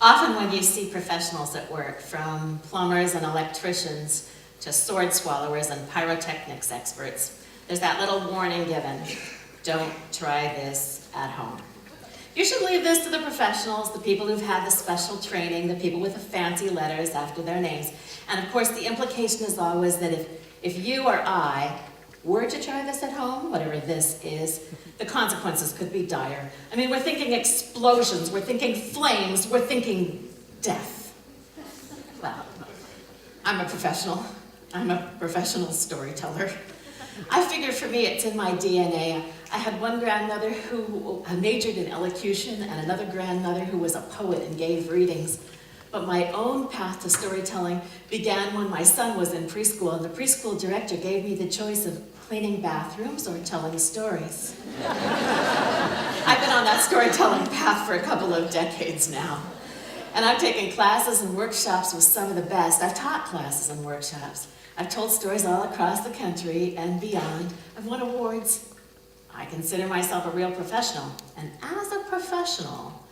Often when you see professionals at work, from plumbers and electricians to sword swallowers and pyrotechnics experts, there's that little warning given: don't try this at home. You should leave this to the professionals, the people who've had the special training, the people with the fancy letters after their names. And of course, the implication is always that if you or I were to try this at home, whatever this is, the consequences could be dire. I mean, we're thinking explosions, we're thinking flames, we're thinking death. Well, I'm a professional. I'm a professional storyteller. I figure for me it's in my DNA. I had one grandmother who majored in elocution and another grandmother who was a poet and gave readings. But my own path to storytelling began when my son was in preschool, and the preschool director gave me the choice of cleaning bathrooms or telling stories. I've been on that storytelling path for a couple of decades now. And I've taken classes and workshops with some of the best. I've taught classes and workshops. I've told stories all across the country and beyond. I've won awards. I consider myself a real professional. And as a professional,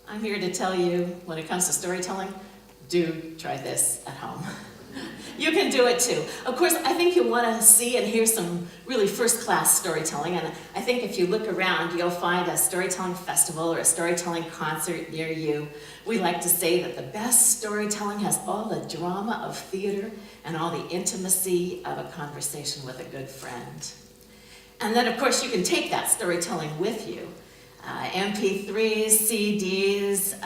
I'm here to tell you, when it comes to storytelling, do try this at home. You can do it too. Of course, I think you'll want to see and hear some really first-class storytelling, and I think if you look around, you'll find a storytelling festival or a storytelling concert near you. We like to say that the best storytelling has all the drama of theater and all the intimacy of a conversation with a good friend. And then, of course, you can take that storytelling with you. MP3s, CDs,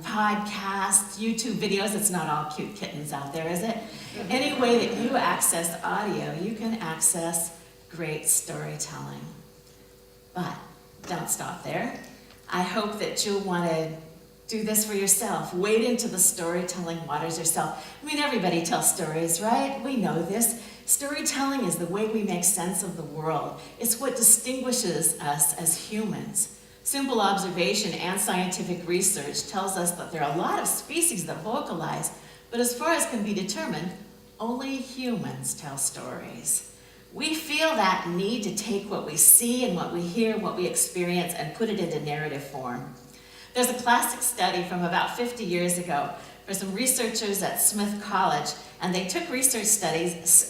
podcasts, YouTube videos. It's not all cute kittens out there, is it? Any way that you access audio, you can access great storytelling. But don't stop there. I hope that you'll want to do this for yourself. Wade into the storytelling waters yourself. I mean, everybody tells stories, right? We know this. Storytelling is the way we make sense of the world. It's what distinguishes us as humans. Simple observation and scientific research tells us that there are a lot of species that vocalize, but as far as can be determined, only humans tell stories. We feel that need to take what we see and what we hear and what we experience and put it into narrative form. There's a classic study from about 50 years ago for some researchers at Smith College, and they took research subjects,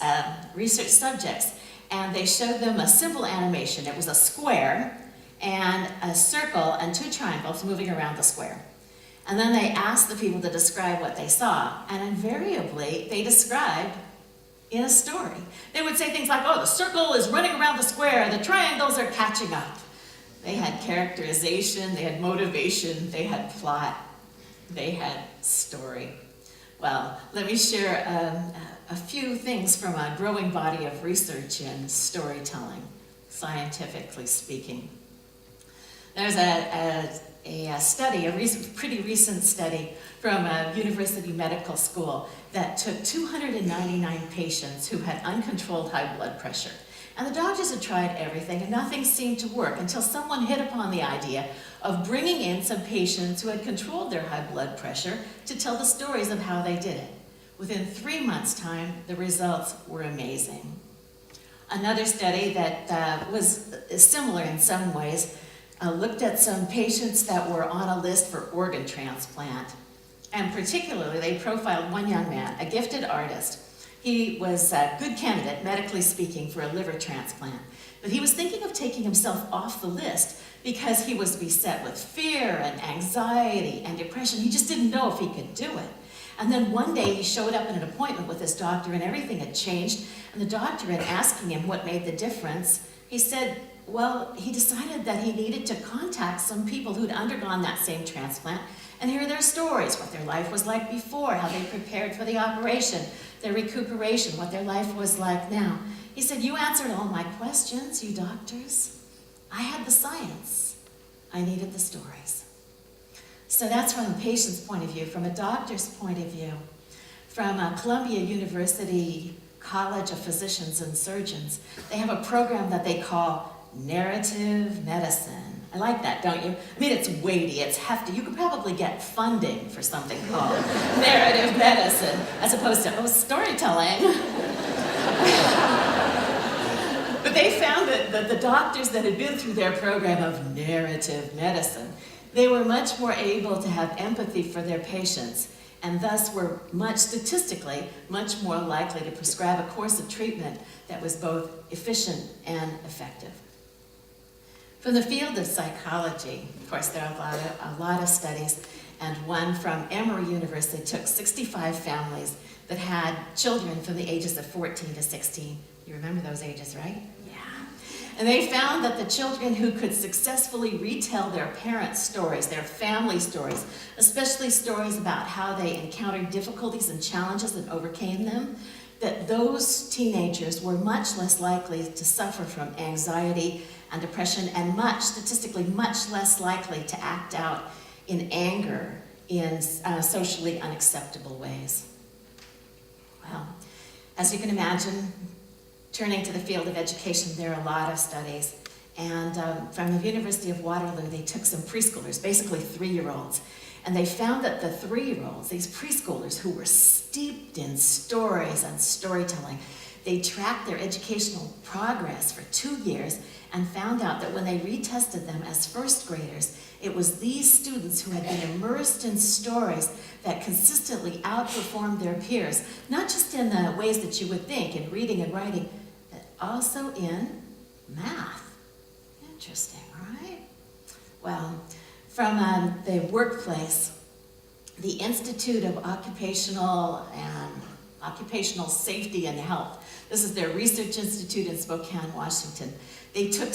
and they showed them a simple animation. It was a square and a circle and two triangles moving around the square. And then they asked the people to describe what they saw, and invariably they described in a story. They would say things like, oh, the circle is running around the square, the triangles are catching up. They had characterization, they had motivation, they had plot, they had story. Well, let me share a few things from a growing body of research in storytelling, scientifically speaking. There's a study, pretty recent study from a university medical school that took 299 patients who had uncontrolled high blood pressure. And the doctors had tried everything and nothing seemed to work until someone hit upon the idea of bringing in some patients who had controlled their high blood pressure to tell the stories of how they did it. Within 3 months' time, the results were amazing. Another study that was similar in some ways looked at some patients that were on a list for organ transplant. And particularly, they profiled one young man, a gifted artist. He was a good candidate, medically speaking, for a liver transplant. But he was thinking of taking himself off the list because he was beset with fear and anxiety and depression. He just didn't know if he could do it. And then one day he showed up at an appointment with his doctor and everything had changed. And the doctor, in asking him what made the difference, he said, well, he decided that he needed to contact some people who'd undergone that same transplant and hear their stories, what their life was like before, how they prepared for the operation, their recuperation, what their life was like now. He said, you answered all my questions, you doctors. I had the science. I needed the stories. So that's from a patient's point of view, from a doctor's point of view, from Columbia University College of Physicians and Surgeons. They have a program that they call narrative medicine. I like that, don't you? I mean, it's weighty, it's hefty. You could probably get funding for something called narrative medicine, as opposed to, storytelling. But they found that the doctors that had been through their program of narrative medicine, They were much more able to have empathy for their patients, and thus were statistically, much more likely to prescribe a course of treatment that was both efficient and effective. From the field of psychology, of course, there are a lot of studies, and one from Emory University took 65 families that had children from the ages of 14 to 16. You remember those ages, right? And they found that the children who could successfully retell their parents' stories, their family stories, especially stories about how they encountered difficulties and challenges and overcame them, that those teenagers were much less likely to suffer from anxiety and depression, and statistically much less likely to act out in anger in socially unacceptable ways. Well, as you can imagine, turning to the field of education, there are a lot of studies. And from the University of Waterloo, they took some preschoolers, basically 3-year-olds, and they found that the 3-year-olds, these preschoolers who were steeped in stories and storytelling, they tracked their educational progress for 2 years and found out that when they retested them as first graders, it was these students who had been immersed in stories that consistently outperformed their peers, not just in the ways that you would think, in reading and writing, but also in math. Interesting, right? Well, from the workplace, the Institute of Occupational Safety and Health, this is their research institute in Spokane, Washington. They looked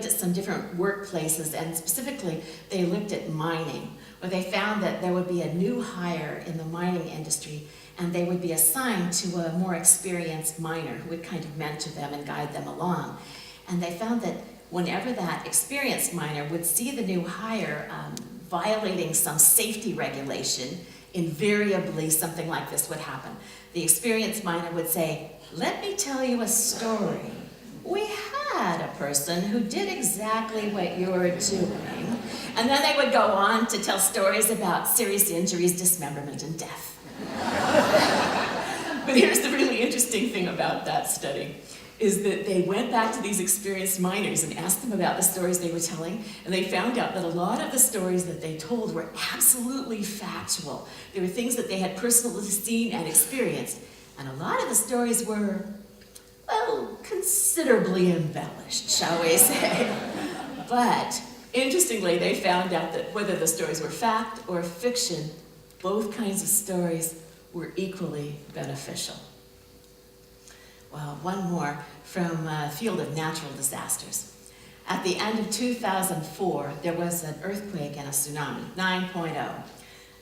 at some different workplaces, and specifically they looked at mining, where they found that there would be a new hire in the mining industry, and they would be assigned to a more experienced miner who would kind of mentor them and guide them along. And they found that whenever that experienced miner would see the new hire violating some safety regulation, invariably something like this would happen. The experienced miner would say, "Let me tell you a story. We had a person who did exactly what you're doing." And then they would go on to tell stories about serious injuries, dismemberment, and death. But here's the really interesting thing about that study, is that they went back to these experienced miners and asked them about the stories they were telling, and they found out that a lot of the stories that they told were absolutely factual. They were things that they had personally seen and experienced, and a lot of the stories were, well, considerably embellished, shall we say. But interestingly, they found out that whether the stories were fact or fiction, both kinds of stories were equally beneficial. Well, one more from the field of natural disasters. At the end of 2004, there was an earthquake and a tsunami, 9.0,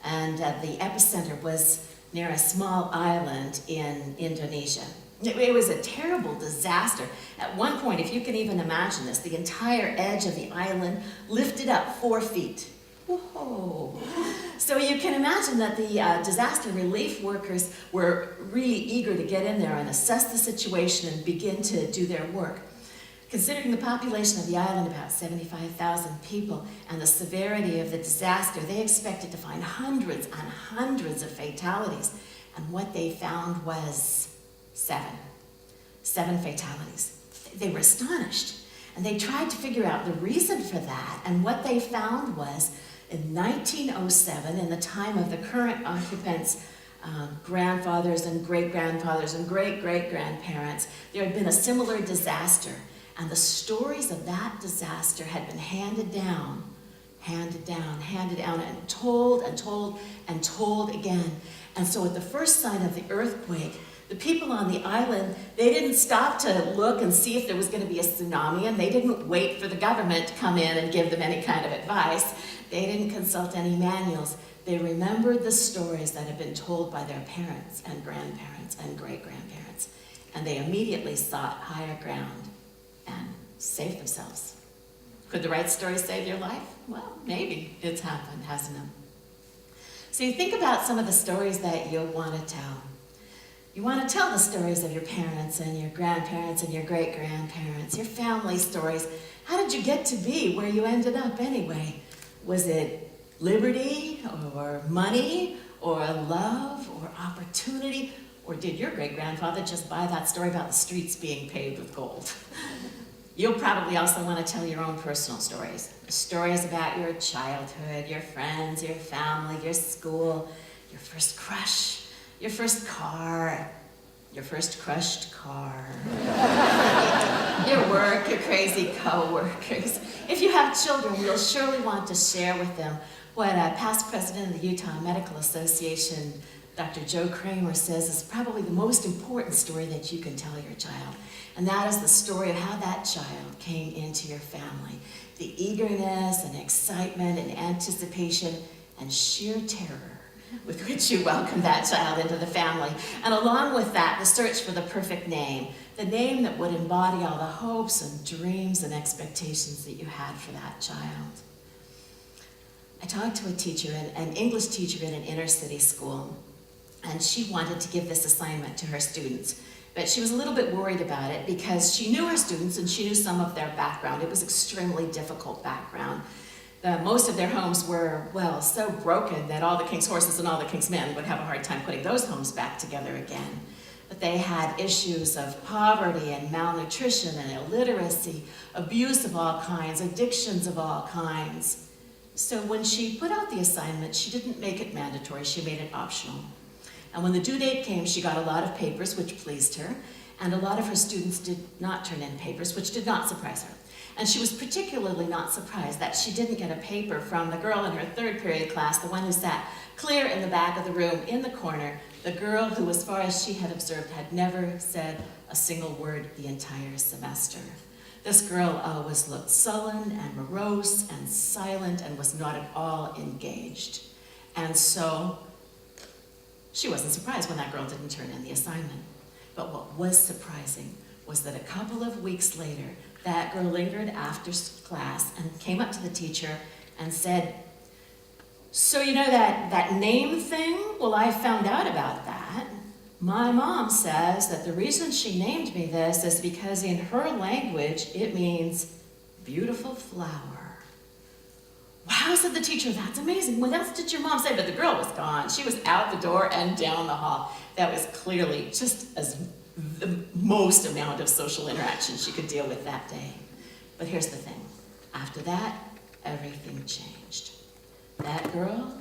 and the epicenter was near a small island in Indonesia. It was a terrible disaster. At one point, if you can even imagine this, the entire edge of the island lifted up 4 feet. Whoa. So you can imagine that the disaster relief workers were really eager to get in there and assess the situation and begin to do their work. Considering the population of the island, about 75,000 people, and the severity of the disaster, they expected to find hundreds and hundreds of fatalities. And what they found was 7 fatalities. They were astonished, and they tried to figure out the reason for that, and what they found was in 1907, in the time of the current occupants' grandfathers and great-grandfathers and great-great-grandparents, there had been a similar disaster, and the stories of that disaster had been handed down, and told and told and told again. And so at the first sign of the earthquake, the people on the island, they didn't stop to look and see if there was going to be a tsunami, and they didn't wait for the government to come in and give them any kind of advice. They didn't consult any manuals. They remembered the stories that had been told by their parents and grandparents and great-grandparents, and they immediately sought higher ground and saved themselves. Could the right story save your life? Well, maybe. It's happened, hasn't it? So you think about some of the stories that you'll want to tell. You want to tell the stories of your parents and your grandparents and your great-grandparents, your family stories. How did you get to be where you ended up anyway? Was it liberty or money or love or opportunity? Or did your great-grandfather just buy that story about the streets being paved with gold? You'll probably also want to tell your own personal stories. Stories about your childhood, your friends, your family, your school, your first crush, your first car, your first crushed car, your work, your crazy co-workers. If you have children, you'll surely want to share with them what past president of the Utah Medical Association, Dr. Joe Kramer, says is probably the most important story that you can tell your child. And that is the story of how that child came into your family. The eagerness and excitement and anticipation and sheer terror with which you welcomed that child into the family. And along with that, the search for the perfect name, the name that would embody all the hopes and dreams and expectations that you had for that child. I talked to a teacher, an English teacher in an inner city school, and she wanted to give this assignment to her students. But she was a little bit worried about it because she knew her students and she knew some of their background. It was extremely difficult background. Most of their homes were, well, so broken that all the king's horses and all the king's men would have a hard time putting those homes back together again. But they had issues of poverty and malnutrition and illiteracy, abuse of all kinds, addictions of all kinds. So when she put out the assignment, she didn't make it mandatory, she made it optional. And when the due date came, she got a lot of papers, which pleased her, and a lot of her students did not turn in papers, which did not surprise her. And she was particularly not surprised that she didn't get a paper from the girl in her third period class, the one who sat clear in the back of the room in the corner, the girl who, as far as she had observed, had never said a single word the entire semester. This girl always looked sullen and morose and silent and was not at all engaged. And so she wasn't surprised when that girl didn't turn in the assignment. But what was surprising was that a couple of weeks later, that girl lingered after class and came up to the teacher and said, "So you know that name thing? Well, I found out about that. My mom says that the reason she named me this is because in her language, it means beautiful flower." "Wow," said the teacher, "that's amazing. Well, that's what your mom said," but the girl was gone. She was out the door and down the hall. That was clearly just as the most amount of social interaction she could deal with that day. But here's the thing. After that, everything changed. That girl,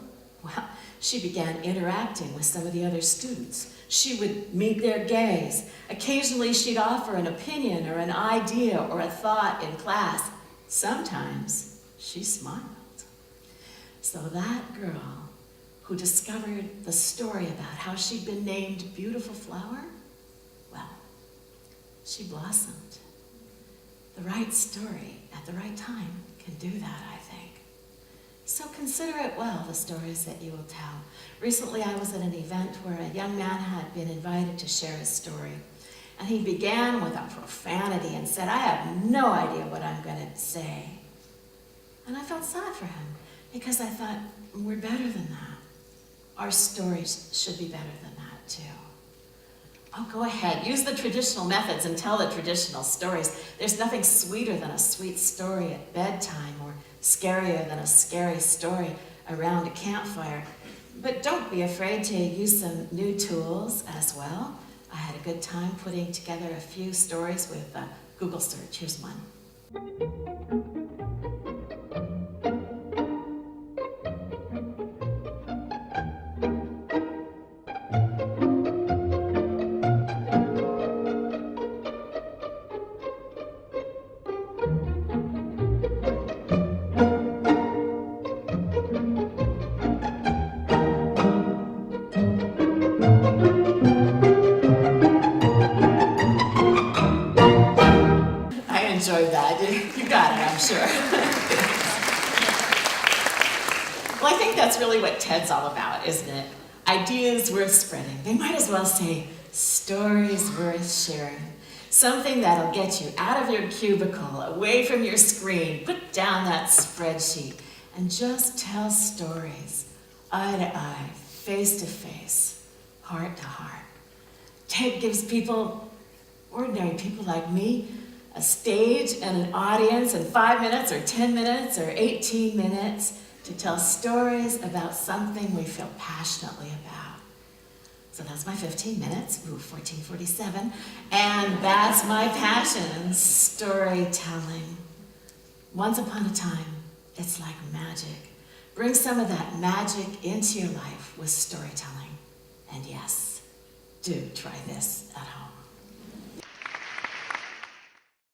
well, she began interacting with some of the other students. She would meet their gaze. Occasionally, she'd offer an opinion or an idea or a thought in class. Sometimes, she smiled. So that girl who discovered the story about how she'd been named Beautiful Flower, well, she blossomed. The right story at the right time can do that, I think. So consider it well, the stories that you will tell. Recently, I was at an event where a young man had been invited to share his story. And he began with a profanity and said, "I have no idea what I'm going to say." And I felt sad for him because I thought, we're better than that. Our stories should be better than that, too. Oh, go ahead, use the traditional methods and tell the traditional stories. There's nothing sweeter than a sweet story at bedtime or scarier than a scary story around a campfire. But don't be afraid to use some new tools as well. I had a good time putting together a few stories with Google search. Here's one. Enjoyed that. You got it, I'm sure. Well, I think that's really what TED's all about, isn't it? Ideas worth spreading. They might as well say stories worth sharing. Something that'll get you out of your cubicle, away from your screen, put down that spreadsheet, and just tell stories, eye to eye, face to face, heart to heart. TED gives people, ordinary people like me, a stage and an audience in 5 minutes or 10 minutes or 18 minutes to tell stories about something we feel passionately about. So that's my 15 minutes, 14:47. And that's my passion, storytelling. Once upon a time, it's like magic. Bring some of that magic into your life with storytelling. And yes, do try this at home.